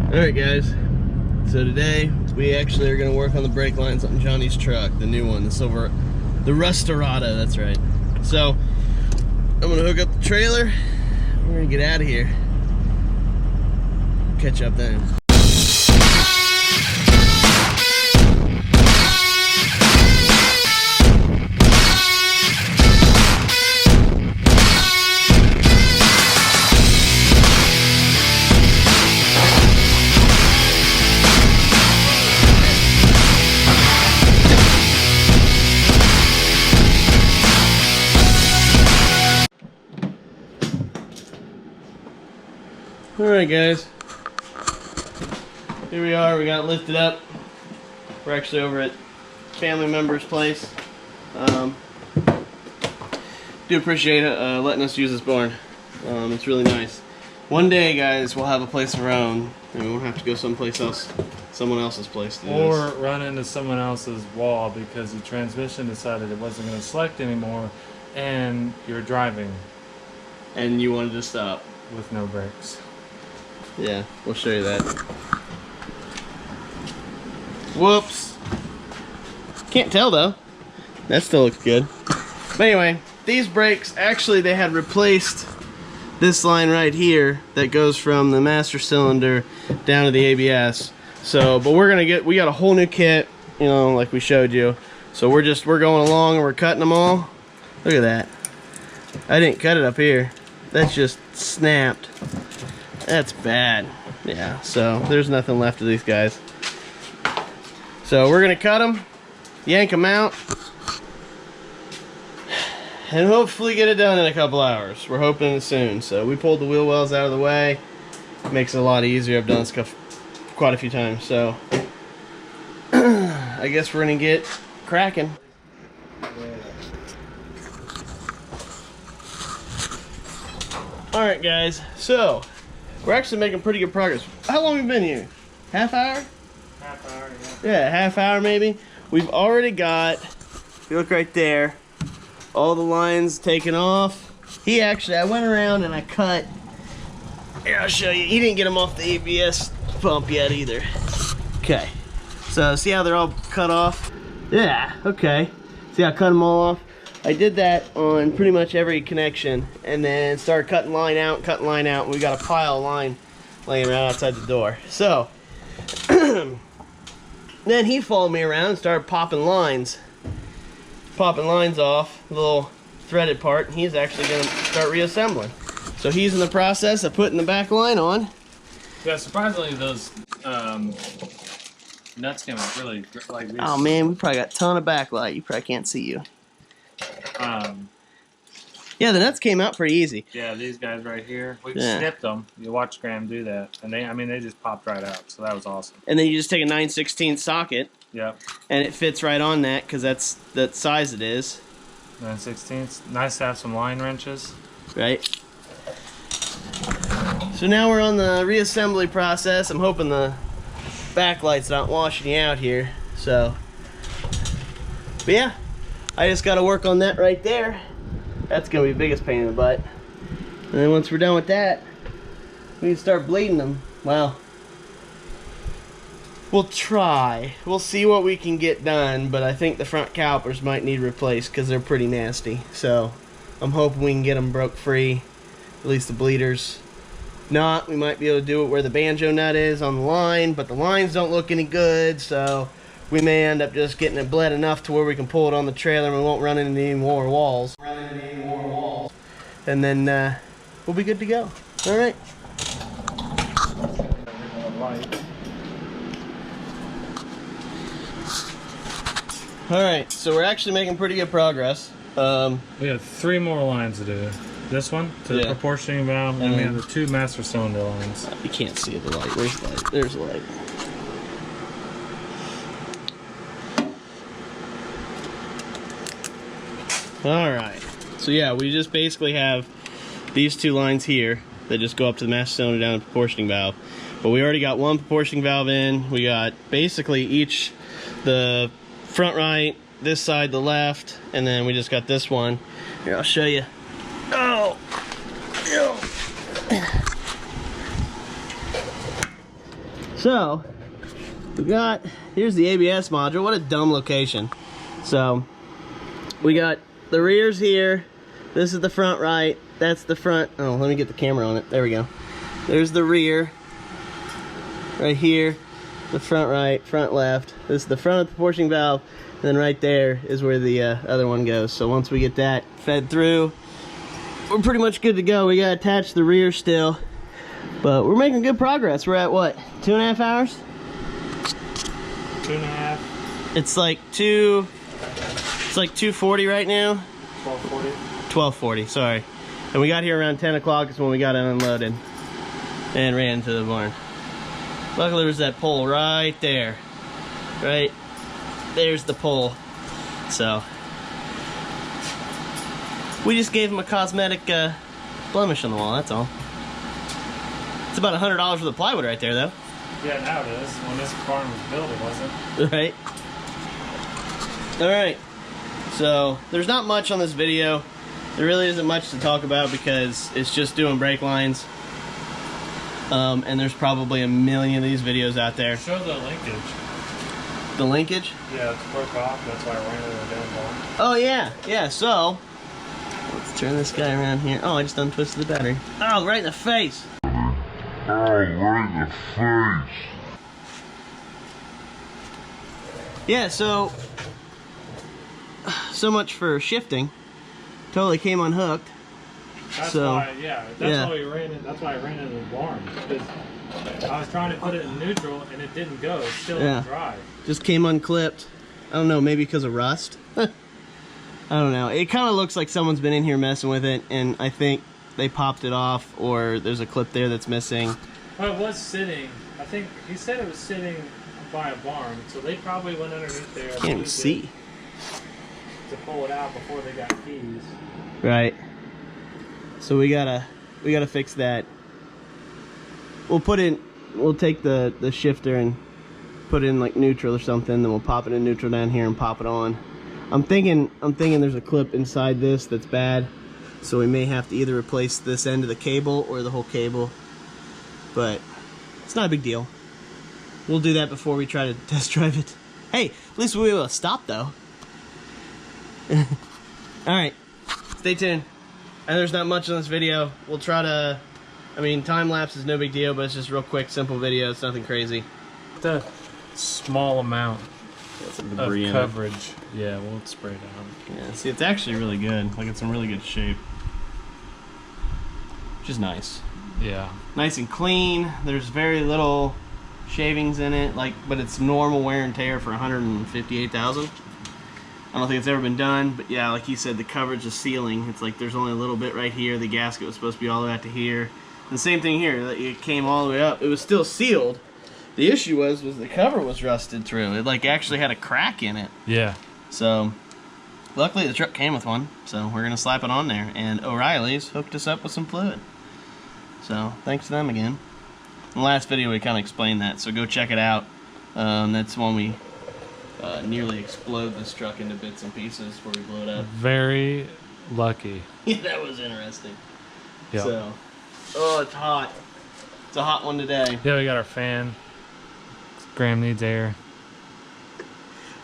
Alright guys, so today we actually are going to work on the brake lines on Johnny's truck, the new one, the silver, the RUSTERADO, that's right. So, I'm going to hook up the trailer, we're going to get out of here. Catch up then. Alright guys, here we are, we got it lifted up. We're actually over at family member's place. Do appreciate letting us use this barn. It's really nice. One day guys, we'll have a place of our own and we won't have to go someplace else, someone else's place to do or this. run into someone else's wall because the transmission decided it wasn't going to select anymore and you're driving And you wanted to stop. with no brakes. Yeah, we'll show you that. Whoops. Can't tell though. That still looks good. But anyway, these brakes, actually they had replaced this line right here that goes from the master cylinder down to the ABS. So, but we got a whole new kit, you know, like we showed you. So we're going along and we're cutting them all. Look at that. I didn't cut it up here. That's just snapped. That's bad. Yeah, so there's nothing left of these guys. So we're gonna cut them, yank them out, and hopefully get it done in a couple hours. We're hoping it soon. So we pulled the wheel wells out of the way. Makes it a lot easier. I've done this quite a few times. So I guess we're gonna get cracking. Alright guys, so we're actually making pretty good progress. How long have we been here? Half hour? Half hour, Yeah, half hour maybe. We've already got, if you look right there, all the lines taken off. I went around and I cut, here I'll show you, he didn't get them off the ABS pump yet either. Okay, so see how they're all cut off? Yeah, okay. See how I cut them all off? I did that on pretty much every connection and then started cutting line out, and we got a pile of line laying around outside the door. So, then he followed me around and started popping lines off, the little threaded part, and he's actually going to start reassembling. So he's in the process of putting the back line on. Yeah, surprisingly those nuts came out really like these. Oh man, we probably got a ton of backlight. You probably can't see you. Yeah, the nuts came out pretty easy. Yeah, these guys right here, we snipped them. You watch Graham do that, and they just popped right out. So that was awesome. And then you just take a 9/16 socket. Yep. And it fits right on that because that's the size it is. 9/16. Nice to have some line wrenches. Right. So now we're on the reassembly process. I'm hoping the backlight's not washing you out here. So, but yeah, I just got to work on that right there. That's gonna be the biggest pain in the butt. And then once we're done with that, we can start bleeding them. Well, we'll try. We'll see what we can get done, but I think the front calipers might need replaced because they're pretty nasty. So I'm hoping we can get them broke free, at least the bleeders. If not, we might be able to do it where the banjo nut is on the line, but the lines don't look any good, so we may end up just getting it bled enough to where we can pull it on the trailer and we won't run into any more walls. And then we'll be good to go. All right. All right, so we're actually making pretty good progress. We have 3 more lines to do. This one to the proportioning valve, and we have the 2 master cylinder lines. You can't see the light. Where's the light? There's the light. All right. So yeah, we just basically have these 2 lines here that just go up to the master cylinder down the proportioning valve. But we already got 1 proportioning valve in. We got basically the front right, this side the left, and then we just got this one. Here, I'll show you. Oh! So, here's the ABS module. What a dumb location. So, we got the rears here. This is the front right. That's the front. Oh, let me get the camera on it. There we go. There's the rear. Right here. The front right, front left. This is the front of the proportioning valve. And then right there is where the other one goes. So once we get that fed through, we're pretty much good to go. We gotta attach the rear still. But we're making good progress. We're at what? 2.5 hours? 2.5. It's like 2:40 right now. 12:40. 12:40, sorry. And we got here around 10 o'clock is when we got it unloaded and ran into the barn. Luckily there's that pole right there. Right? There's the pole. So we just gave him a cosmetic blemish on the wall, that's all. It's about $100 for the plywood right there though. Yeah, now it is. When this barn was built, it wasn't. Right. Alright. So there's not much on this video. There really isn't much to talk about because it's just doing brake lines. And there's probably a million of these videos out there. Show the linkage. The linkage? Yeah, it's broke off. That's why I ran it down bar. Oh yeah, yeah. So let's turn this guy around here. Oh, I just untwisted the battery. Oh, right in the face. Oh, right in the face. Yeah. So much for shifting. Totally came unhooked. That's so, why, yeah, that's why we ran it. That's why I ran it in the barn. Because I was trying to put it in neutral and it didn't go. It's still dry. Just came unclipped. I don't know, maybe because of rust. I don't know. It kind of looks like someone's been in here messing with it, and I think they popped it off, or there's a clip there that's missing. Well, it was sitting. I think he said it was sitting by a barn, so they probably went underneath there. Can't even see. To pull it out before they got keys. Right. So we gotta fix that. We'll take the shifter and put it in like neutral or something, then we'll pop it in neutral down here and pop it on. I'm thinking there's a clip inside this that's bad, so we may have to either replace this end of the cable or the whole cable, but it's not a big deal. We'll do that before we try to test drive it. Hey, at least we'll be able to stop though. Alright, stay tuned. And there's not much on this video. We'll try to, I mean, time lapse is no big deal, but it's just real quick, simple video. It's nothing crazy. The small amount Some of debris in it. coverage. Yeah, we'll spray it out. Yeah, see, it's actually really good. Like, it's in really good shape. Which is nice. Yeah. Nice and clean. There's very little shavings in it, like, but it's normal wear and tear for 158,000. I don't think it's ever been done, but yeah, like you said, the coverage is sealing. It's like there's only a little bit right here. The gasket was supposed to be all the way out to here. And the same thing here. It came all the way up. It was still sealed. The issue was the cover was rusted through. It like actually had a crack in it. Yeah. So luckily the truck came with one, so we're gonna slap it on there. And O'Reilly's hooked us up with some fluid. So thanks to them again. In the last video we kind of explained that, so go check it out. That's when we nearly explode this truck into bits and pieces before we blow it up. Very lucky. Yeah, that was interesting. Yeah. So, oh, it's hot. It's a hot one today. Yeah, we got our fan. Graham needs air.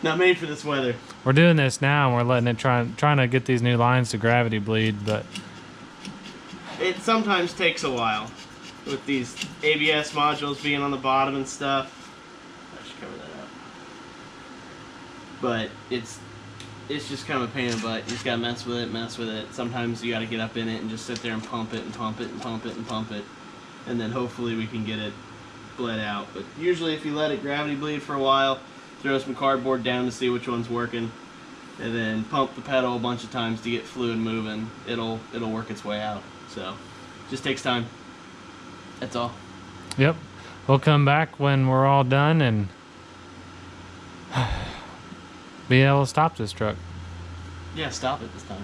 Not made for this weather. We're doing this now, and we're letting it trying to get these new lines to gravity bleed, but It sometimes takes a while with these ABS modules being on the bottom and stuff. I should cover that up. But it's just kind of a pain in the butt. You just gotta mess with it. Sometimes you gotta get up in it and just sit there and pump it and pump it and pump it and pump it. And then hopefully we can get it bled out. But usually if you let it gravity bleed for a while, throw some cardboard down to see which one's working, and then pump the pedal a bunch of times to get fluid moving, it'll work its way out. So just takes time. That's all. yep. We'll come back when we're all done and be able to stop this truck. Yeah, stop it this time.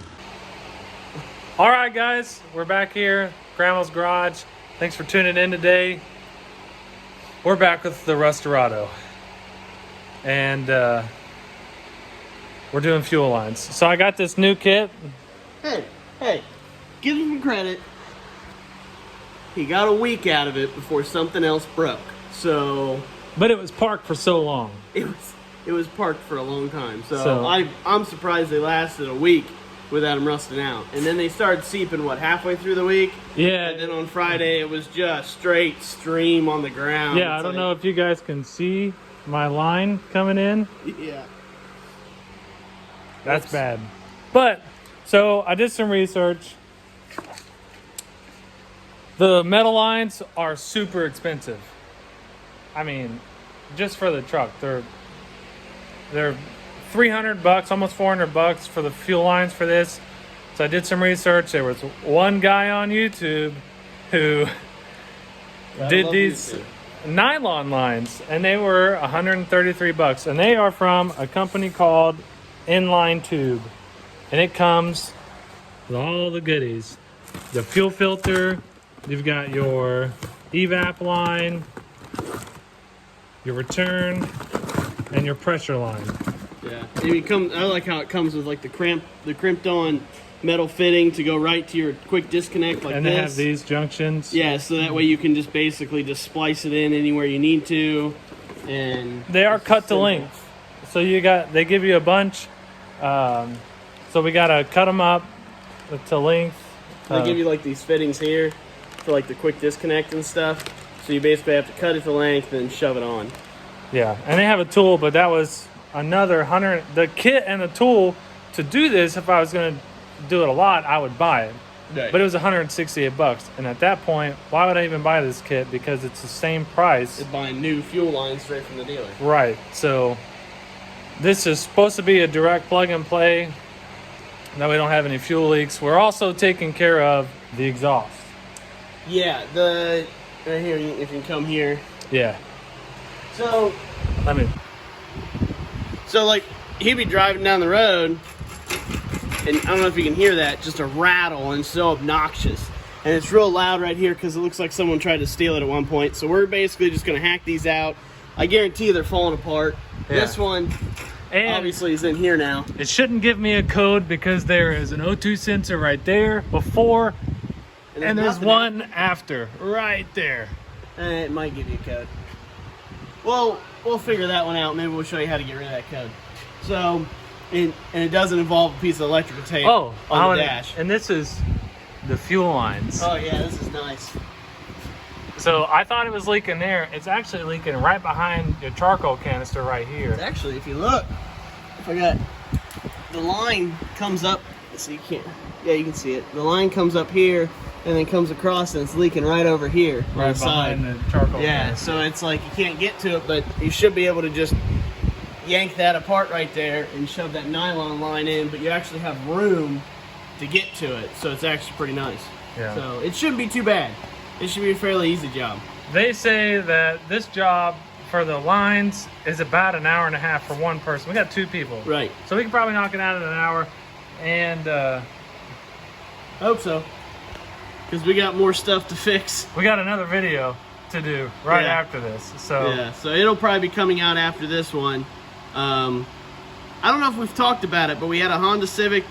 All right, guys, we're back here, Grandma's Garage. Thanks for tuning in today. We're back with the RUSTERADO, and we're doing fuel lines. So I got this new kit. Hey, give him credit. He got a week out of it before something else broke. So, But it was parked for so long. it was parked for a long time. So, So- I'm surprised they lasted a week without them rusting out. And then they started seeping, halfway through the week? Yeah. And then on Friday, it was just straight stream on the ground. Yeah, I don't know if you guys can see my line coming in. Yeah. That's Oops. bad. But, so I did some research. The metal lines are super expensive. I mean, just for the truck, they're $300, almost $400 for the fuel lines for this. So I did some research. There was one guy on YouTube who did these nylon lines, and they were $133, and they are from a company called Inline Tube, and it comes with all the goodies: the fuel filter, you've got your evap line, your return, and your pressure line. Yeah, I like how it comes with like the crimped on metal fitting to go right to your quick disconnect like And this. they have these junctions. Yeah, so that way you can just basically just splice it in anywhere you need to, and They are cut to simple. length, so they give you a bunch. So we gotta cut them up to length. They give you like these fittings here for like the quick disconnect and stuff. So you basically have to cut it to length and shove it on. Yeah, and they have a tool, but that was another 100. The kit and the tool to do this, if I was gonna do it a lot, I would buy it. Right. But it was $168, and at that point, why would I even buy this kit? Because it's the same price. It's buying new fuel lines straight from the dealer. Right. So this is supposed to be a direct plug and play. That we don't have any fuel leaks. We're also taking care of the exhaust. Yeah, right here, if you can come here. Yeah. So like he'd be driving down the road, and I don't know if you can hear that, just a rattle, and it's so obnoxious. And it's real loud right here because it looks like someone tried to steal it at one point. So we're basically just going to hack these out. I guarantee you they're falling apart. Yeah. This one And obviously is in here now. it shouldn't give me a code because there is an O2 sensor right there before, and there's nothing one after right there. It might give you a code. Well, we'll figure that one out. Maybe we'll show you how to get rid of that code. So, and it doesn't involve a piece of electrical tape on the dash. And this is the fuel lines. Oh yeah, this is nice. So I thought it was leaking there. It's actually leaking right behind your charcoal canister right here. It's actually, if you look, the line comes up. So you can't. Yeah, you can see it. The line comes up here and then comes across, and it's leaking right over here on Right the side. behind the charcoal Yeah, canister. so it's like you can't get to it, but you should be able to just yank that apart right there and shove that nylon line in, but you actually have room to get to it, so it's actually pretty nice. Yeah. So it shouldn't be too bad. It should be a fairly easy job. They say that this job for the lines is about an hour and a half for one person. We got 2 people. Right. So we can probably knock it out in an hour. And Hope so. Because we got more stuff to fix. we got another video to do right Yeah. after this. So Yeah, so it'll probably be coming out after this one. I don't know if we've talked about it, but we had a Honda Civic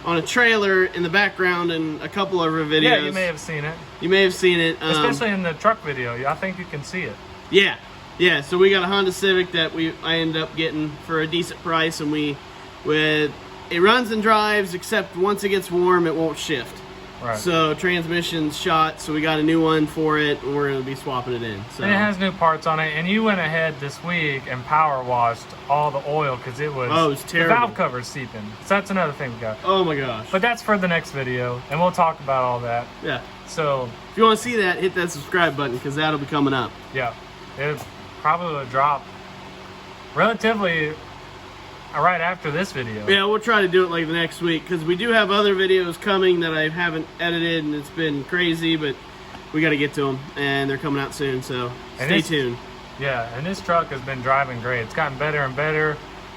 on a trailer in the background in a couple of our videos. yeah, you may have seen it. You may have seen it. Especially in the truck video. I think you can see it. Yeah. So we got a Honda Civic that I ended up getting for a decent price, and it runs and drives, except once it gets warm, it won't shift. Right. So transmission's shot, so we got a new one for it, and we're gonna be swapping it in. So And it has new parts on it, and you went ahead this week and power washed all the oil because it was terrible. The valve cover's seeping. So that's another thing we got. Oh my gosh. But that's for the next video, and we'll talk about all that. Yeah. So If you want to see that, hit that subscribe button because that'll be coming up. yeah, it probably will drop relatively right after this video. Yeah, we'll try to do it like the next week because we do have other videos coming that I haven't edited, and it's been crazy, but we got to get to them, and they're coming out soon, so stay tuned. Yeah, and this truck has been driving great. It's gotten better and better.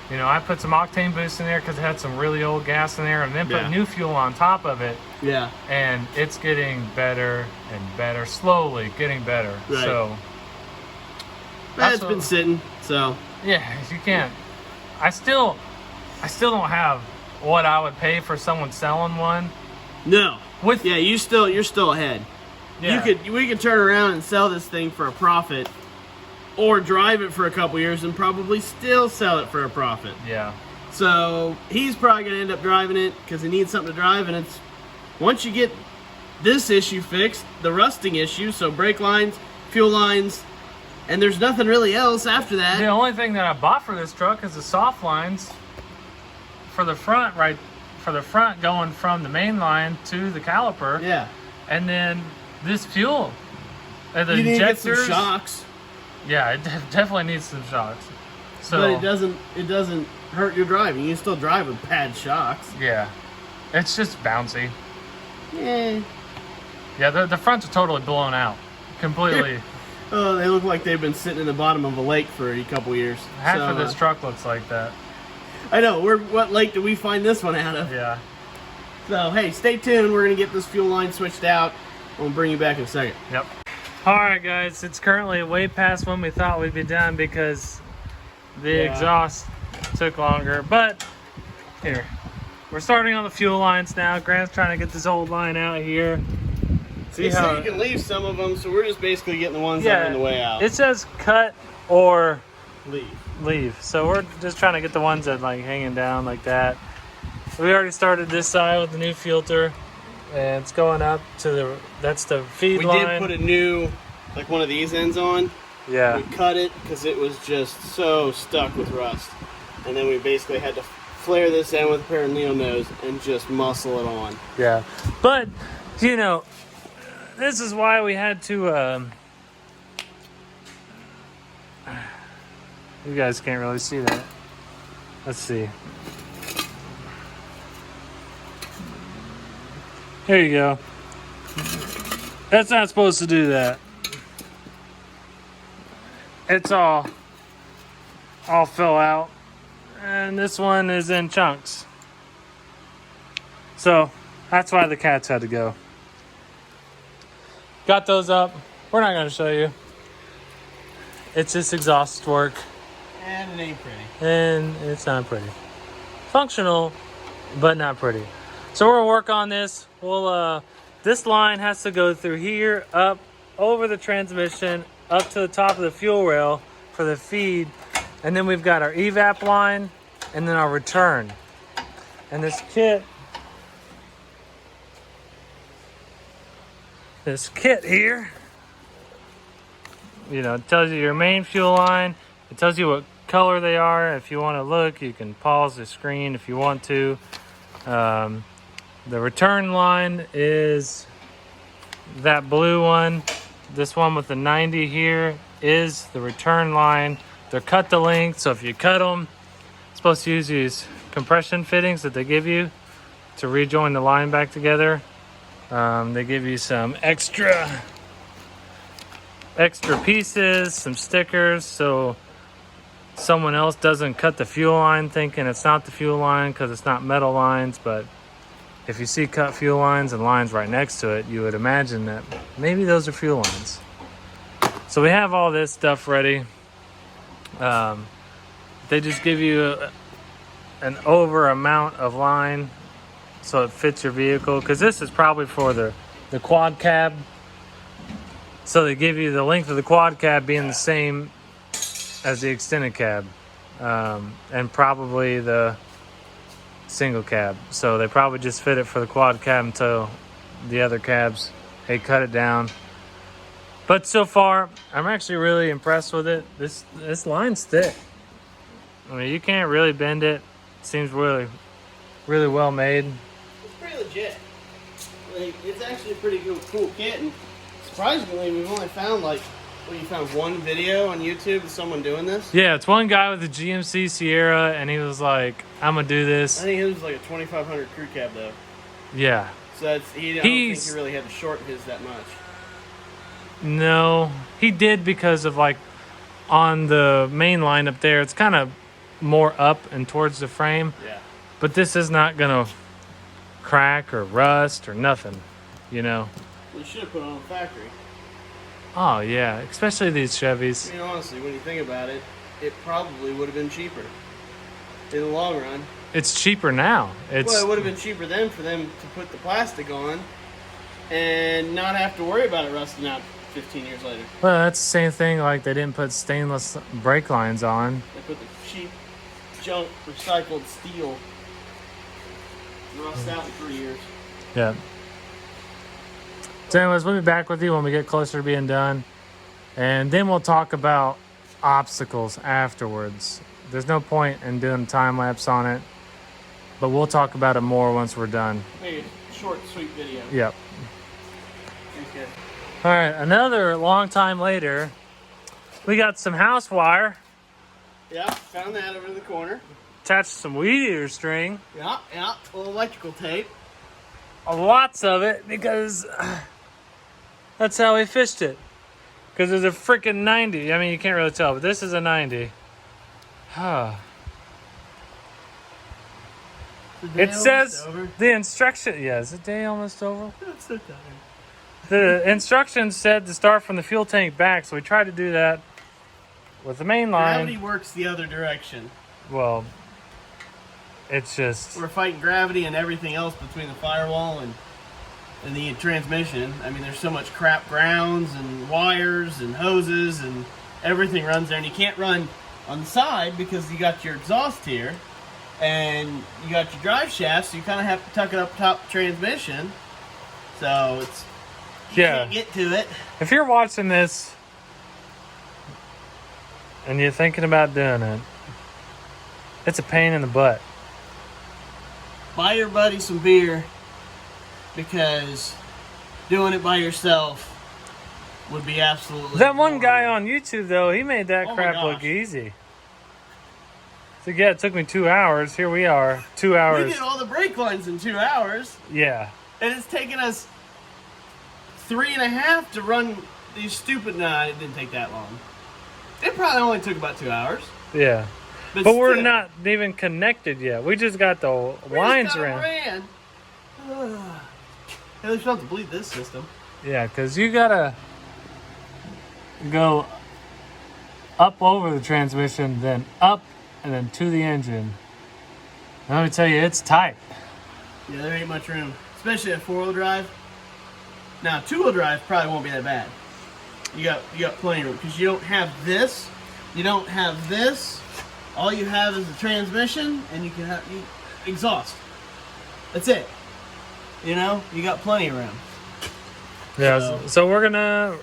You know, I put some octane boost in there because it had some really old gas in there, and then put new fuel on top of it. Yeah. And it's getting better and better, slowly getting better. Right. So It's been sitting, so. yeah, you can't. I still don't have what I would pay for someone selling one. No. With Yeah, you're still ahead. Yeah. We could turn around and sell this thing for a profit or drive it for a couple years and probably still sell it for a profit. Yeah. So he's probably going to end up driving it because he needs something to drive, and it's once you get this issue fixed, the rusting issue, so brake lines, fuel lines, and there's nothing really else after that. The only thing that I bought for this truck is the soft lines for the front, right? For the front going from the main line to the caliper. Yeah. And then this fuel. And the You need to get injectors. some shocks. Yeah, it definitely needs some shocks. So, But it doesn't hurt your driving. You can still drive with pad shocks. yeah. It's just bouncy. Yeah. Yeah, the fronts are totally blown out. Completely. Oh, they look like they've been sitting in the bottom of a lake for a couple years. Half of this truck looks like that. I know. What lake did we find this one out of? Yeah. So, hey, stay tuned. We're going to get this fuel line switched out. We'll bring you back in a second. Yep. Alright guys, it's currently way past when we thought we'd be done because the exhaust took longer. But, here. We're starting on the fuel lines now. Grant's trying to get this old line out here. See how you can leave some of them, so we're just basically getting the ones that are in the way out. It says cut or leave. So we're just trying to get the ones that like hanging down like that. We already started this side with the new filter, and it's going up to that's the feed line. We did put a new, like one of these ends on. Yeah. We cut it because it was just so stuck with rust. And then we basically had to flare this end with a pair of needle nose and just muscle it on. Yeah. But, you know, this is why we had to, you guys can't really see that. Let's see. Here you go. That's not supposed to do that. It's all fell out. And this one is in chunks. So, that's why the cats had to go. Got those up. We're not going to show you. It's just exhaust work. And it ain't pretty. And it's not pretty. Functional, but not pretty. So we're going to work on this. We'll, this line has to go through here, up, over the transmission, up to the top of the fuel rail for the feed. And then we've got our evap line, and then our return. And this kit here, you know, it tells you your main fuel line. It tells you what color they are. If you want to look, you can pause the screen if you want to. The return line is that blue one. This one with the 90 here is the return line. They're cut to length, so if you cut them, it's supposed to use these compression fittings that they give you to rejoin the line back together. They give you some extra pieces, some stickers, so someone else doesn't cut the fuel line thinking it's not the fuel line because it's not metal lines. But if you see cut fuel lines and lines right next to it, you would imagine that maybe those are fuel lines. So we have all this stuff ready. They just give you an over amount of line so it fits your vehicle, because this is probably for the quad cab. So they give you the length of the quad cab being the same as the extended cab, and probably the single cab. So they probably just fit it for the quad cab until the other cabs, they cut it down. But so far, I'm actually really impressed with it. This line's thick. I mean, you can't really bend it. It seems really, really well made. It's pretty legit. Like, it's actually a pretty cool kit, and surprisingly, we've only found you found one video on YouTube of someone doing this? Yeah, it's one guy with a GMC Sierra, and he was like, I'm gonna do this. I think it was like a 2500 crew cab though. Yeah. So I don't think he really had to shorten his that much. No, he did, because of like on the main line up there, it's kind of more up and towards the frame. Yeah. But this is not gonna crack or rust or nothing, you know. You should have put it on a factory. Oh yeah, especially these Chevys. I mean, honestly, when you think about it, it probably would have been cheaper in the long run. It's cheaper now. Well, it would have been cheaper then for them to put the plastic on and not have to worry about it rusting out 15 years later. Well, that's the same thing. Like they didn't put stainless brake lines on. They put the cheap, junk, recycled steel. Rust out in 3 years. Yeah. So anyways, we'll be back with you when we get closer to being done. And then we'll talk about obstacles afterwards. There's no point in doing a time lapse on it, but we'll talk about it more once we're done. Maybe a short, sweet video. Yep. Okay. All right, another long time later, we got some house wire. Yeah, found that over in the corner. Attached some weed eater string. Yeah, a little electrical tape. Lots of it because that's how we fished it. Because it's a freaking 90. I mean, you can't really tell, but this is a 90. It says the instruction. Yeah, is the day almost over? The instructions said to start from the fuel tank back, so we tried to do that with the main line. Gravity works the other direction. Well, it's just... We're fighting gravity and everything else between the firewall and the transmission. I mean, there's so much crap grounds and wires and hoses and everything runs there. And you can't run on the side because you got your exhaust here and you got your drive shaft, so you kind of have to tuck it up top the transmission. So it's... You can't get to it. If you're watching this and you're thinking about doing it, it's a pain in the butt. Buy your buddy some beer, because doing it by yourself would be absolutely... That one guy on YouTube, though, he made that crap look easy. So yeah, it took me 2 hours. Here we are, 2 hours. We did all the brake lines in 2 hours. Yeah. And it's taken us 3.5 to run these stupid... Nah, it didn't take that long. It probably only took about 2 hours. Yeah. But we're not even connected yet. We just got the lines ran. At least we don't have to bleed this system. Yeah, because you gotta go up over the transmission, then up, and then to the engine. And let me tell you, it's tight. Yeah, there ain't much room. Especially at 4-wheel drive. Now, 2-wheel drive probably won't be that bad. You got plenty of room. Because you don't have this. You don't have this. All you have is the transmission, and you can have exhaust. That's it. You know, you got plenty of room. Yeah, so we're gonna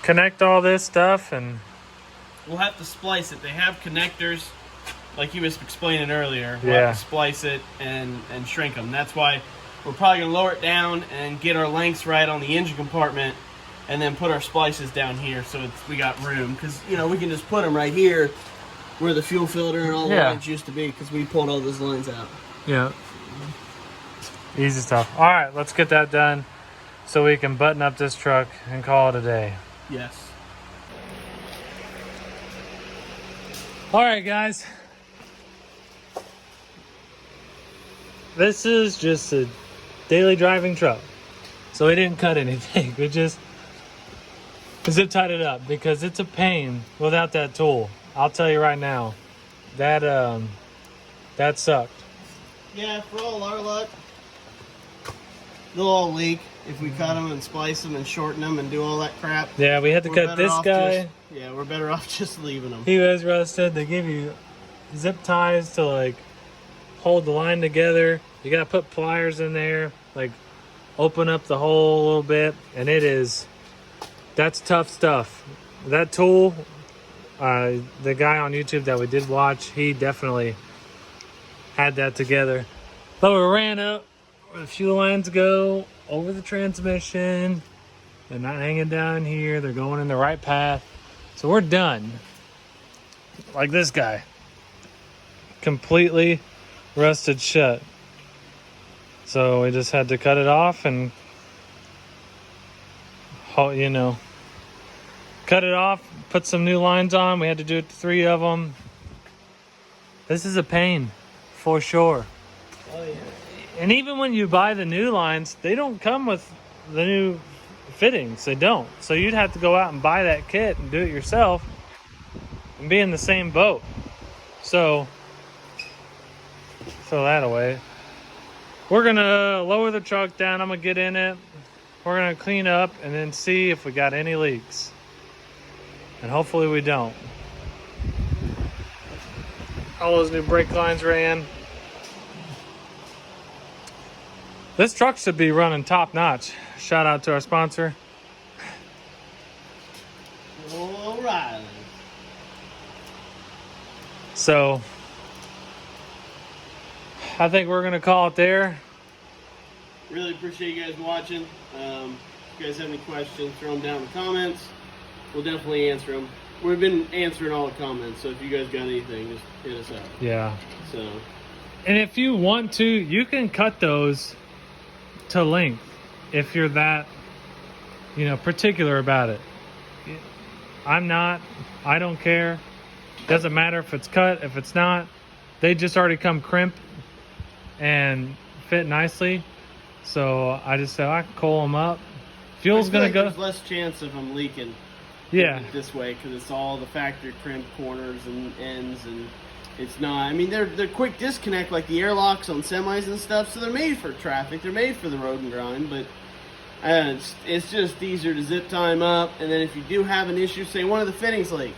connect all this stuff, and we'll have to splice it. They have connectors, like you was explaining earlier. We'll Yeah. have to splice it and shrink them. That's why we're probably gonna lower it down and get our lengths right on the engine compartment, and then put our splices down here so we got room. Because you know we can just put them right here where the fuel filter and all the lines used to be, because we pulled all those lines out. yeah, easy stuff. All right, let's get that done so we can button up this truck and call it a day. Yes. All right, guys. This is just a daily driving truck. So we didn't cut anything. We just zip tied it up because it's a pain without that tool. I'll tell you right now, that sucked. Yeah, for all our luck, they'll all leak if we cut them and splice them and shorten them and do all that crap. Yeah, we had to cut this guy. We're better off just leaving them. He was rusted. They give you zip ties to like hold the line together. You gotta put pliers in there, like open up the hole a little bit, and that's tough stuff. That tool, the guy on YouTube that we did watch, he definitely had that together. But we ran up where the fuel lines go, over the transmission. They're not hanging down here. They're going in the right path. So we're done. Like this guy. Completely rusted shut. So we just had to cut it off and, you know, cut it off, put some new lines on. We had to do it to 3 of them. This is a pain, for sure. Oh, yeah. And even when you buy the new lines, they don't come with the new fittings. They don't. So you'd have to go out and buy that kit and do it yourself and be in the same boat. So, throw that away. We're going to lower the truck down. I'm going to get in it. we're gonna clean up and then see if we got any leaks. And hopefully we don't. All those new brake lines ran. This truck should be running top notch. Shout out to our sponsor. O'Reilly. So I think we're gonna call it there. Really appreciate you guys watching. If you guys have any questions, throw them down in the comments. We'll definitely answer them. We've been answering all the comments, so if you guys got anything, just hit us up. Yeah. So, And if you want to, you can cut those to length if you're that, particular about it. I'm not. I don't care. Doesn't matter if it's cut, if it's not. They just already come crimp and fit nicely. So I just said I can coil them up. Fuel's gonna go. There's less chance of them leaking. Yeah. This way, because it's all the factory crimp corners and ends, and it's not. I mean, they're quick disconnect like the airlocks on semis and stuff. So they're made for traffic. They're made for the road and grind, but. It's just easier to zip time up, and then if you do have an issue, say one of the fittings leak,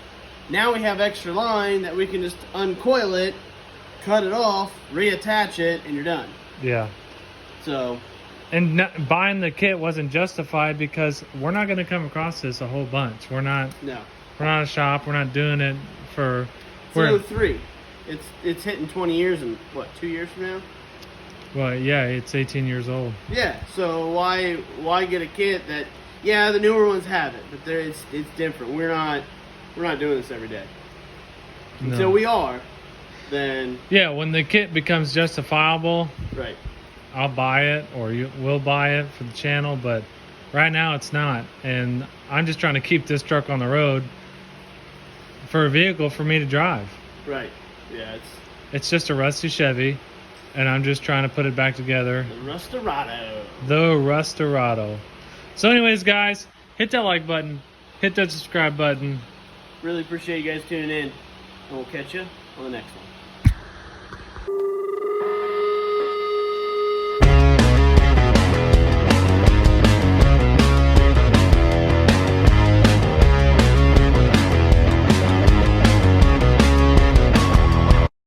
now we have extra line that we can just uncoil it, cut it off, reattach it, and you're done. Yeah. So. And buying the kit wasn't justified because we're not going to come across this a whole bunch. We're not. No. We're not a shop. We're not doing it for. It's 03. It's hitting 20 years in what, 2 years from now? Well, yeah, it's 18 years old. Yeah, so why get a kit that, yeah, the newer ones have it, but it's different. We're not doing this every day. No. Until we are, then yeah, when the kit becomes justifiable, right, I'll buy it, or you will buy it for the channel. But right now, it's not, and I'm just trying to keep this truck on the road for a vehicle for me to drive. Right. Yeah, it's just a rusty Chevy. And I'm just trying to put it back together. The RUSTERADO. The RUSTERADO. So anyways, guys, hit that like button. Hit that subscribe button. Really appreciate you guys tuning in. And we'll catch you on the next one.